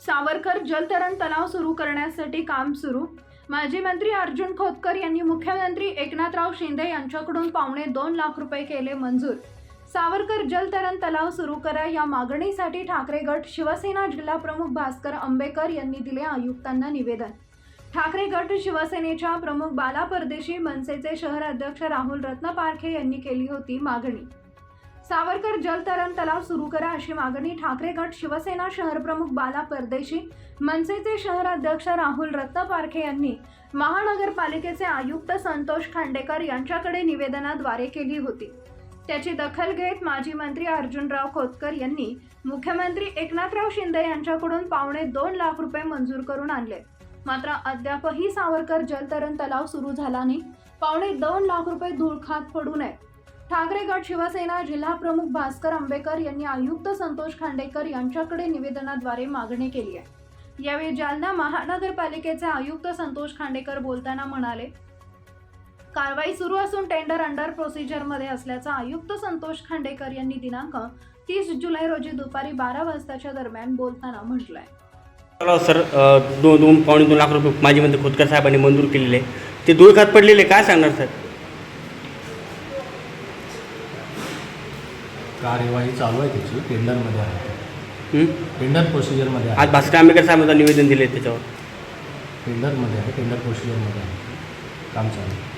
सावरकर जलतरण तलाव सुरू करण्यासाठी काम सुरू। माजी मंत्री अर्जुन खोतकर यांनी मुख्यमंत्री एकनाथराव शिंदे यांच्याकडून $2.25 लाख केले मंजूर। सावरकर जलतरण तलाव सुरू करा या मागणीसाठी ठाकरे गट शिवसेना जिल्हा प्रमुख भास्कर अंबेकर यांनी दिले आयुक्तांना निवेदन। ठाकरे गट शिवसेनेच्या प्रमुख बाला परदेशी, मनसेचे शहर अध्यक्ष राहुल रत्नपारखे यांनी केली होती मागणी। सावरकर जलतरण तलाव सुरू करा अशी मागणी ठाकरे गट शिवसेना शहर प्रमुख बाला परदेशी, मनसेचे शहर अध्यक्ष राहुल रत्नपारखे यांनी महानगरपालिकेचे आयुक्त संतोष खांडेकर यांच्याकडे निवेदनाद्वारे केली होती। त्याची दखल घेत माजी मंत्री अर्जुनराव खोतकर यांनी मुख्यमंत्री एकनाथराव शिंदे यांच्याकडून $2.25 लाख मंजूर करून आणले। मात्र अद्यापही सावरकर जलतरण तलाव सुरू झाला नाही। $2.25 लाख धूळ खात पडू नये। ठाकरे गट शिवसेना जिल्हा प्रमुख भास्कर अंबेकर यांनी आयुक्त संतोष खांडेकर यांच्याकडे निवेदनाद्वारे मागणी केली आहे। यावेळी जालना महानगरपालिकेचे आयुक्त संतोष खांडेकर बोलताना म्हणाले, कारवाई सुरू असून टेंडर अंडर प्रोसिजरमध्ये असल्याचं आयुक्त संतोष खांडेकर यांनी दिनांक 30 जुलै रोजी दुपारी 12 वाजताच्या दरम्यान बोलताना म्हटलंय। सर, $2.25 लाख माजी मंत्री खोतकर साहेबांनी मंजूर केलेले, ते धूळ खात पडलेले, काय सांगणार सर? कार्यवाही चालू आहे, त्याची टेंडरमध्ये आहे, टेंडर प्रोसिजरमध्ये आहे। आज भास्कर आंबेकर साहेबांना निवेदन दिले त्याच्यावर टेंडरमध्ये आहे, टेंडर प्रोसिजरमध्ये आहे, काम चालू आहे।